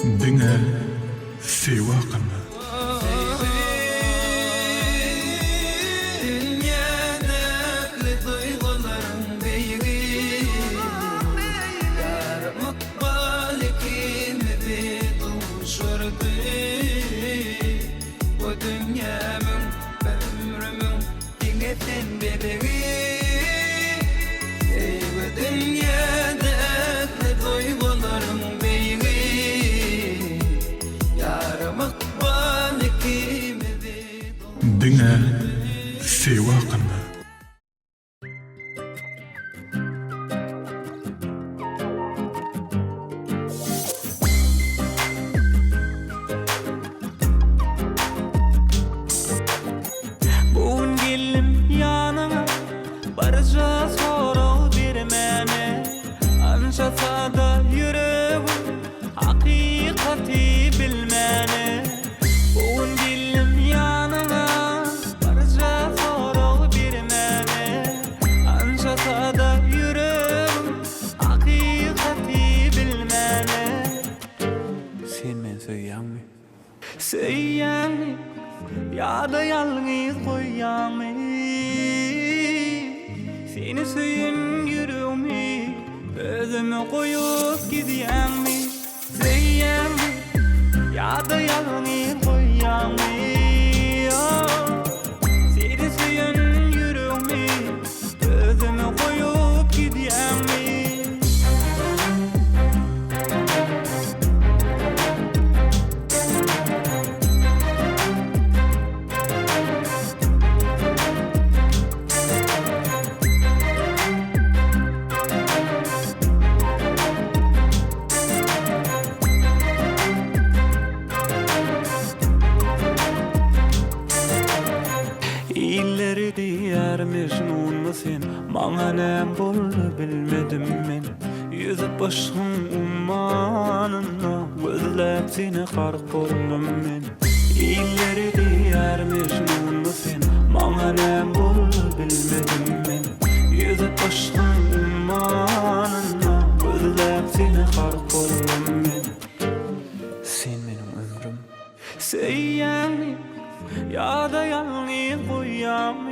Diňe sewa qilma. Diňe sewa qilma. Bugün gelim yanına, barca soru bermene. Anşa sada yüreğim, hakikati bilmene. Bugün gelim yanına, barca soru bermene. Anşa sada yüreğim, hakikati bilmene. Sen men söyleyen mi? Söyleyen mi? Ya da yalnız koyamı. Seni söyün yüreğimi, özüme koyup gidiyen mi? Söyleyen mi? Ya da yalnız koyamı. Seni söyün yüreğimi, özüme koyup gidiyen mi? İlleri diyermiş nunlu sen, bana nem boldu bilmedim men. Yüzüp başım ummanına, gözlep seni kark boldum men. İlleri diyermiş nunlu sen, bana nem boldu bilmedim men. Yüzüp başım ummanına, gözlep seni kark boldum men. Sen benim ömrüm, söyleyen mi? Ya da yalnız koyamı.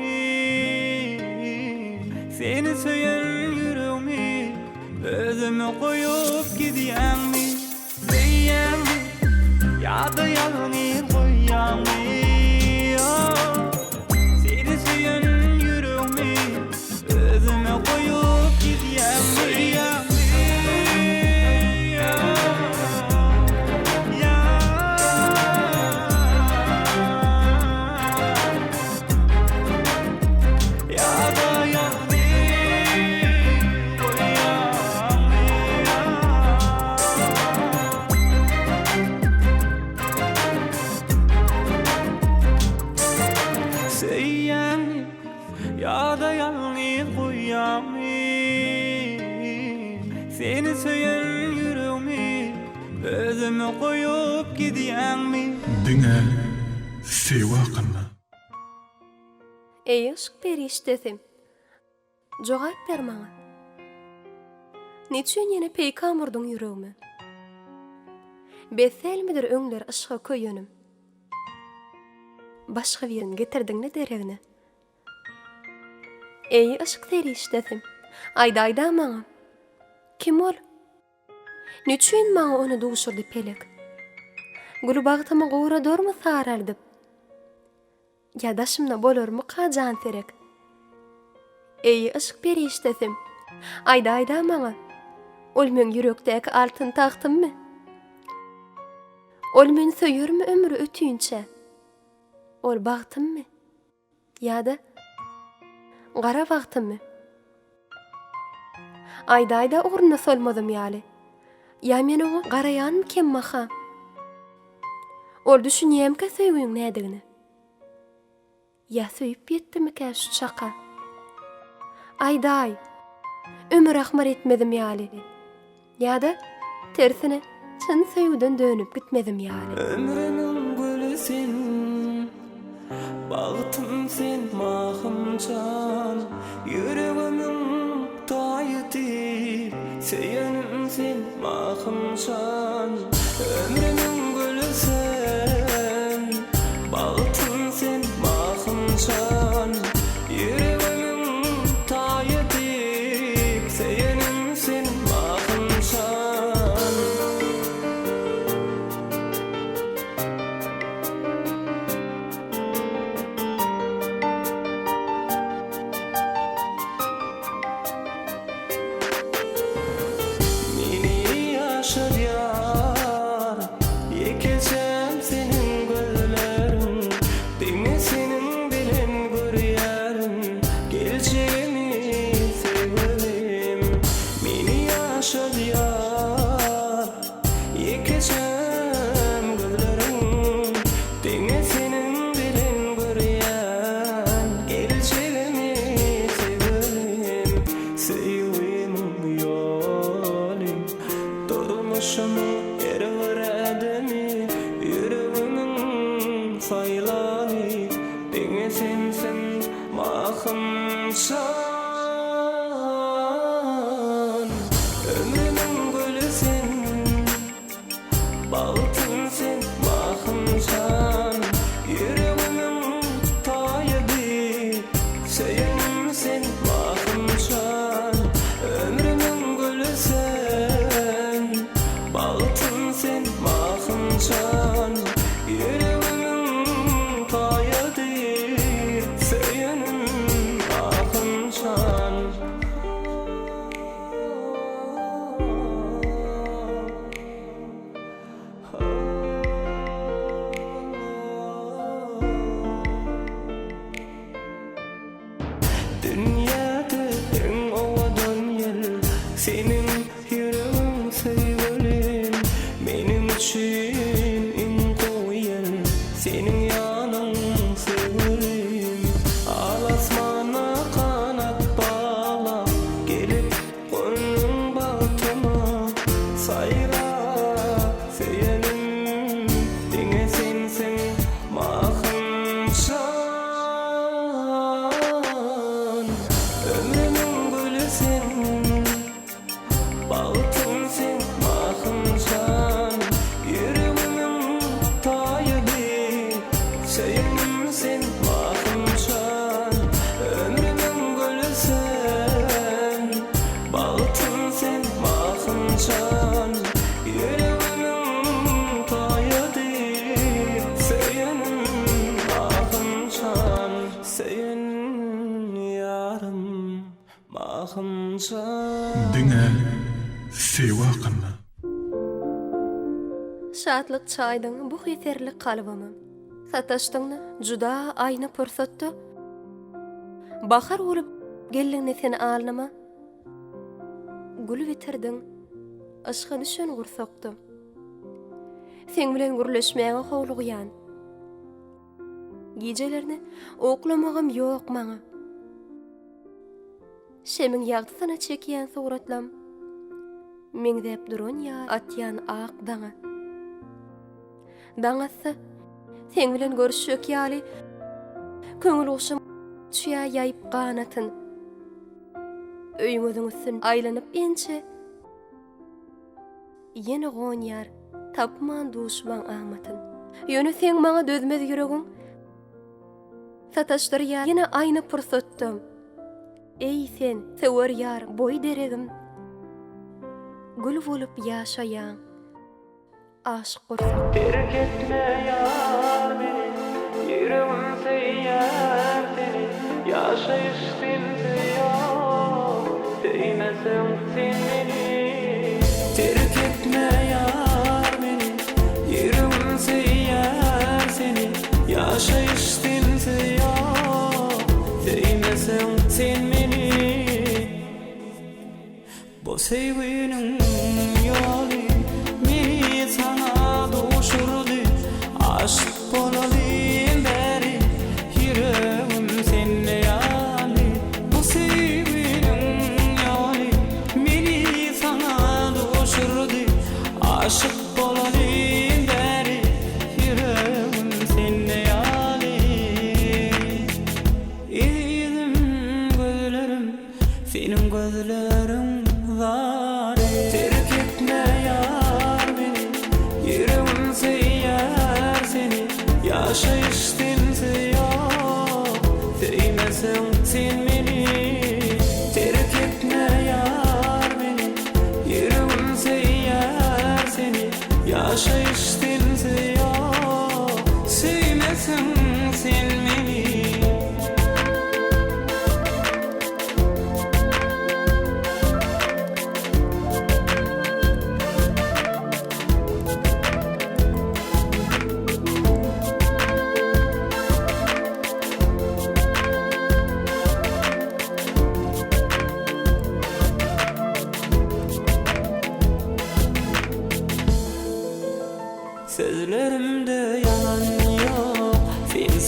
Seni söyleyen yüreğimi, özüme koyup gidiyen mi? Söyleyen mi? Ya da yalnız koyamı. Seni söyleyen yüreğimi, özüme koyup gidiyen mi? Söyleyen mi? Söyleyen mi? Ya da yalnız koyamı. Seni söyleyen yüreğimi, özüme koyup gidiyen mi? Diňe sewa qilma. Ey ışık beri iştesim. Jogap ber maňa. Niçin ýene peýkamurdyň yüreğime? Beselmidir öňler ışga köýenim. Başga birini getirdiňne deregine. Ey ışık beri iştesim. Aýda maňa. Kim ol? Niçin maňa onu duşurdy pelek? Gulbagtymy gowra dormy saraldyp? Ýadaşymda bolarmy kajan terek? Ey ışık beri iştesim. Aýda maňa. Ol men yürekdäki altyn tahtymmy? Ol men söýürmi ömrü ötüýünçe? Ol bagtymmy? Ýa-da gara bagtymmy? Aýda ugruna solmadym ýaly. Ya men oňa garaýanmy kemmaha? Ol düşünýärmi-ki söýgüň nädigini? Ya söýüp ýetdimi-ki şu çaka? Aýda, ömür ahmar etmedim ýaly. Ýa-da tersine çyn söýgüden dönüp gitmedim ýaly. Ömrümün gülü sen, bağıtım sen, mahım can. Yüreğimin taýyty, söýenim sen mahımşan ömrümün gülü sen bağıtın sen mahımşan yüreğimin tayı deyip seyenim sen mahımşan ömrümün gülü sen bağıtın sen mahımşan yüreğimin tayı deyip seyenim sen mahımşan ömrümün gülü sen bağıtın sen mahımşan yüreğimin tayı deyip seyenim mahımşan dünyada en ovadan yer senin yüreğin sevgilim benim için en koy yer senin yanın sevgilim alasmana kanat bağla gelip gönlün batıma sayra seyenim dine sensin mahımşan ömrümün gülü sen bağıtın sen mahımşan yüreğimin tayı deyip seyenim sen mahımşan ömrümün gülü sen bağıtın sen mahımşan yüreğimin tayı deyip seyenim mahımşan senin yarım mahımşan Diňe sewakynna. Şatlyk çaýdyň bu heterlik kalbymy sataşdyňny juda aýna pursatda bahar bolup geldiňni sen alnama gül bitirdiň aşkyny şön gursakdy sen bilen gürleşmäge howlugýan gijelerini oklamagam ýok maňa şemiň ýagdy sana çekýän suratlam meňdep duran ýa atýan ak daňa daňasy sen bilen görüşjek ýaly köňül uşam çüýä ýaýyp ganatyn öýüňiziň üstün aýlanyp ençe ýene gonýar tapman duşman amatyn ýöne sen maňa dözmez ýüregiň sataşdyr ýa ýene aýny pursatdym ey sen sewer ýar boý deregim gül bolup ýaşaýan aşyk gursak terk etme yar beni yüreğim seyyar seni yaşayış bildi yok değmesen sen beni terk etme yar beni yüreğim seyyar seni yaşayış bildi yok değmesen sen beni bu sevginin yolu beni sana doğuşurdu aşk bolalım beri yüreğim seninle yani bu sevginin yolu beni sana doğuşurdu aşk bolalım beri yüreğim seninle yani elim gözlerim senin gözlerin var terk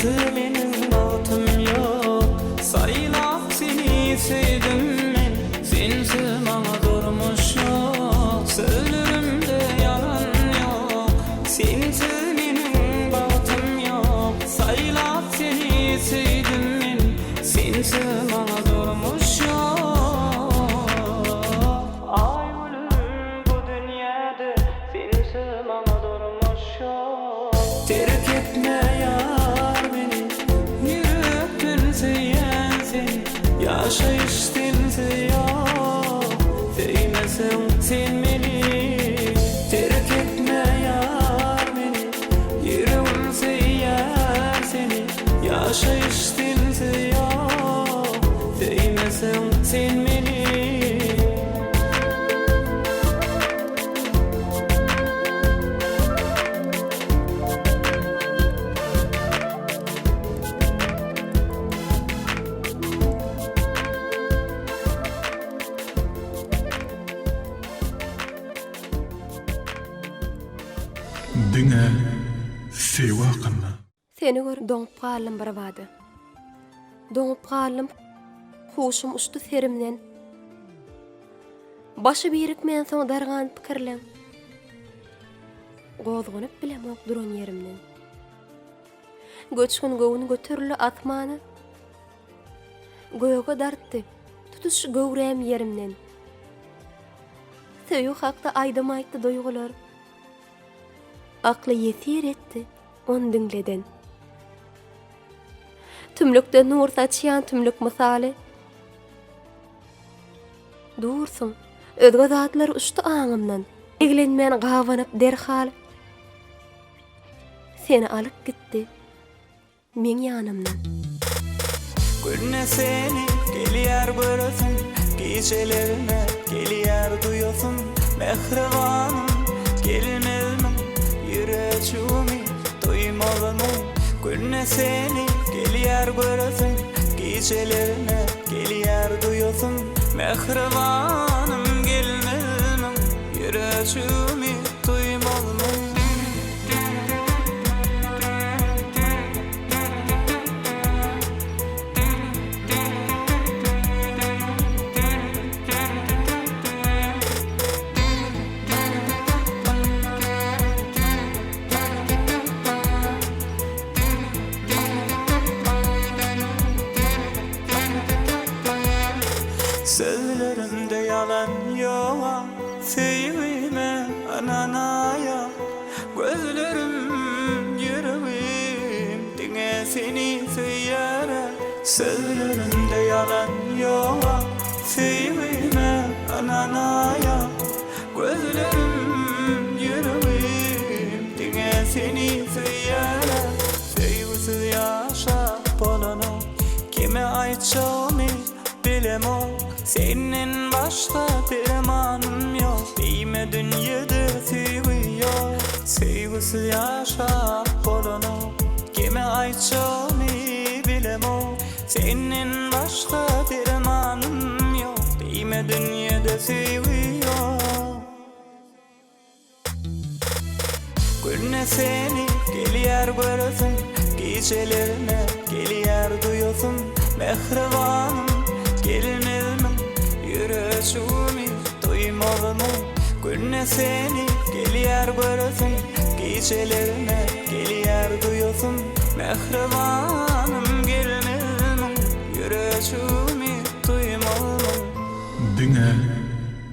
sensiz menin bagtym ýok. Saýlap seni sevdim men, sensiz maňa durmuş ýok. Sözlerimde yalan ýok, sensiz menin bagtym ýok. Saýlap seni sevdim men, sensiz maňa durmuş ýok. Ay gülüm bu dünýäde sensiz maňa durmuş ýok. Terk etme yar beni, yürekden seýen seni. Yaşayıştın yok, değmesen sen beni. Terk etme yar beni, yüreğim seýen seni. Yaşayıştın yok, değmesen sen beni. Diňe sewakynna. Seni görüp doňup galym bir bady. Doňup galym, huşum uçdy serimden. Başy birikmän soň dargan pikirleň. Gozgunyp bilemok duran yerimden. Göçkün gowun götürli atmany goýoga dartdy. Tutuş gowrem yerimden. Söýü hakda aýdym aýtdy doýgular. Aklı yetir etti on dinleden. Tümlükde nur saçyan tümlük misali. Dursun, özge zatlar uçtu aňymdan. Eglenmän gawanyp derhal. Seni alyp gitdi men ýanymdan. Günne seni gelýär görürsün, gecelerine gelýär duýarsın. Mehribanym gelmezmi, yüreğimi duýmalmy. Günne seni gelýär görürsün, gecelerine gelýär duýarsın. Mehribanym gelmezmi, yüreğimi duýmalmy. Sözlerimde yalan yok, sevgime ananaya. Gözlerim, yüreğim, diňe seni seýýär. Sözlerimde yalan yok, sevgime ananaya. Gözlerim, yüreğim, diňe seni seýýär. Sevgisiz ýaşap bolanok, kime aýtjagmy bilemok. Senin başka dermanım yok, değme dünyada sevgi yok. Sevgisiz yaşap bolanok, kime aýtjagmy bilemok. Senin başka dermanım yok, değme dünyada sevgi yok. Günne seni gelýär görürsün, gecelerine gelýär duýarsın. Mehribanym gelmezmi, yüreğimi duýmalmy. Günne seni gelýär görürsün, gecelerine gelýär duýarsın. Mehribanym gelmezmi, yüreğimi duýmalmy. Diňe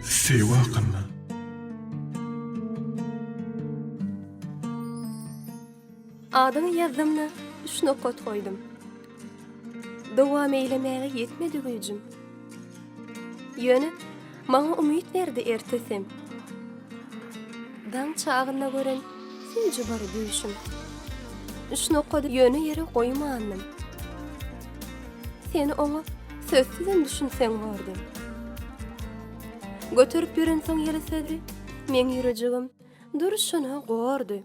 sewakynna. Adyny ýazdymna, 3 nokat koydum. Dowam eylemäge ýetmedi güýjüm. Ýöne maňa umyt berdi ertesem. Daň çagyna gören sinji bar duýşum. 3 nokady ýöne ýere goýmandym. Seni oňa sözsüzem düşünseň bardy. Götürüp ýörenseň ýere sözi, men ýürejigim duruşuna gordy.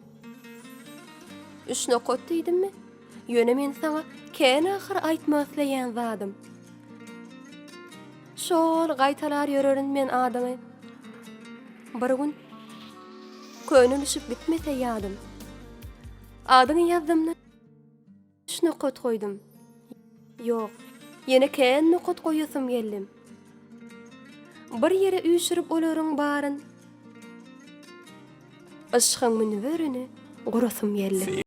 3 nokat diýdimmi? Ýöne men saňa kän ahir aýtmaslaýan zadym. Şol gaýtalar ýörerin men adamy. Bir gün könül düşüp gitmese ýadym. Adyny ýazdymny. nokot koydum. Yok, yine kän nokot koyasım geldim. Bir yere üýşürip olaryň baryn. Aşkyň münwerini gurasym geldi.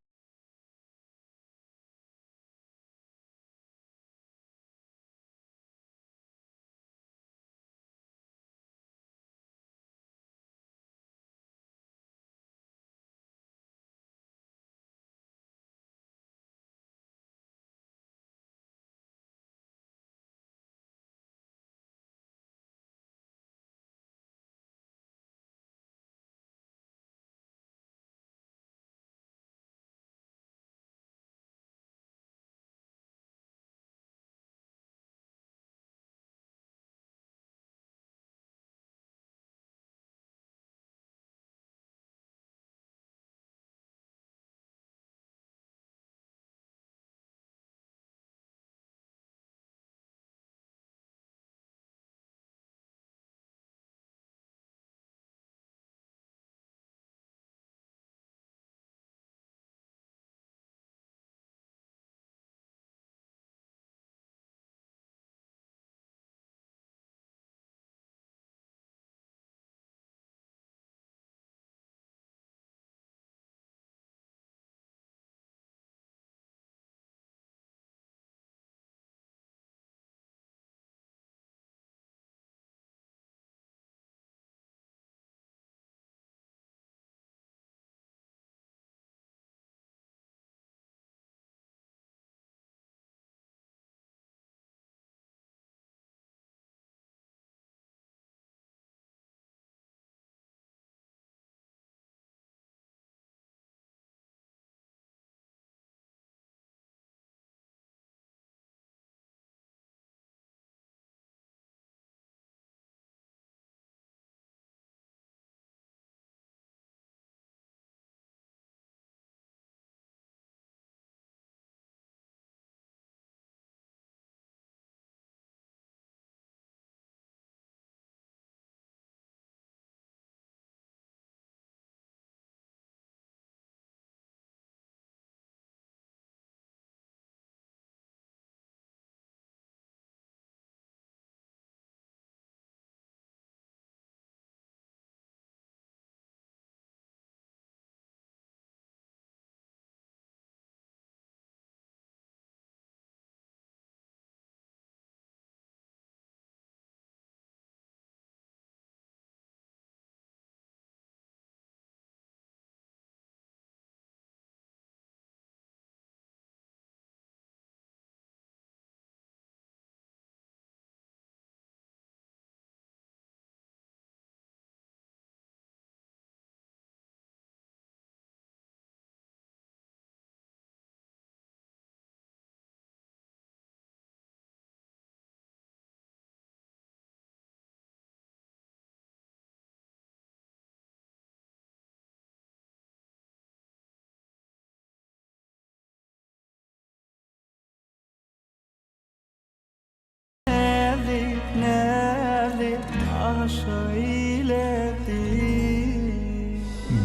Nerli aşa eyledi.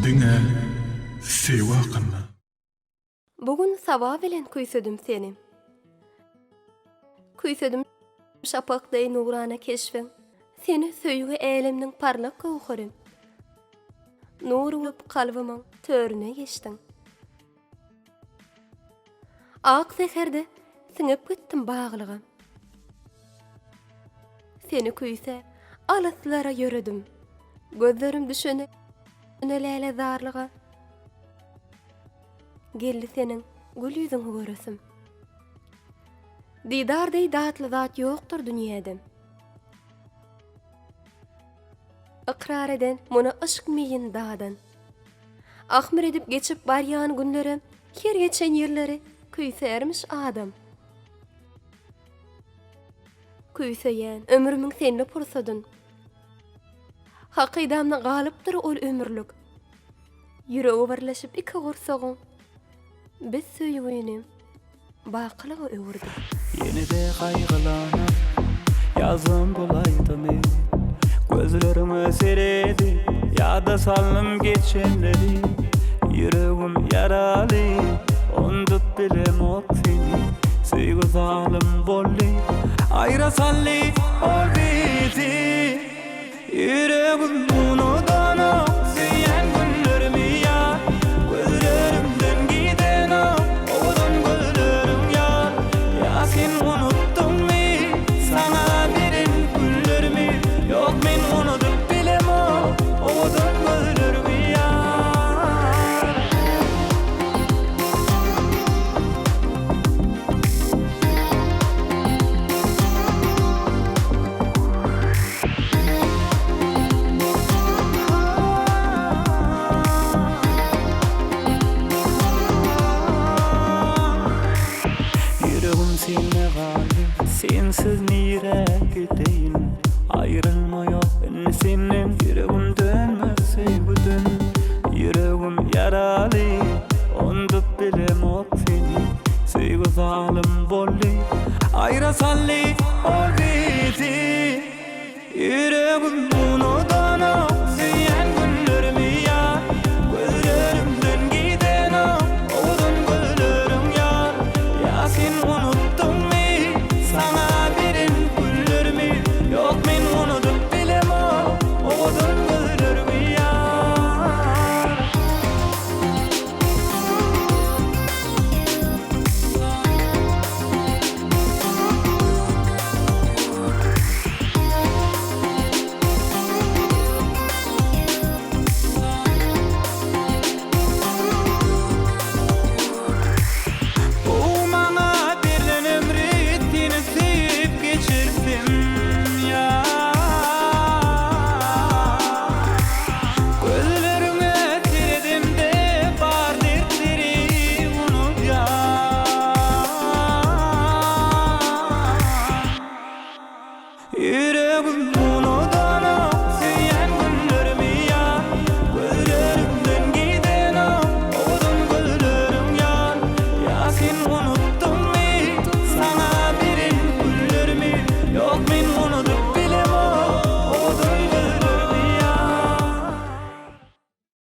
Diňe sewa kılna. Bugün sabah bilen küýsedim seni. Küýsedim şapakday nurana keşfeň. Seni söýüge elimniň parlak gowhary. Nur bolup kalbymyň törüne geçdiň. Ak seherde siňip gitdim baglyga. Seni küýse alaslara yöredim. Gözlerim düşene näle zarlyga. Geldi senin gül yüzüňi göresim. Didarday datly zat ýokdur dünýäde. Ikrar eden muna aşk meýin dadan. Ahmir edip geçip barýan günleri, her geçen yerleri küýsermiş adam. Küýseýän ömrümiň sende pursadyn. Hakydamna galypdyr ol ömürlük. Ýüregi birleşip iki gursagyň. Biz söýügini bakylyga öwürdi. Yenide kaygılanıp yazım bulaydım. Gözlerime seredi yada salım geçenleri. Yüreğim yaralı Ondup bilemok seni Sevgi zalim bolli Ayrasalli ol bizi Yüreğim unudan o Süyen günlerimi ya Gözlerimden giden o Oğudun gözlerim ya Ya sen unuttun mi Sana derin günlerimi Yok men unutup bilemok Oğudun gözlerimi ya Yüreğim sene galip Sensiz nire gideyin Ayrılma yok ben senin Yüreğim dönmez sevgiden Yüreğim yaralı Ondup bilemok seni Sevgi zalim bolli Ayrasalli ol bizi Yüreğim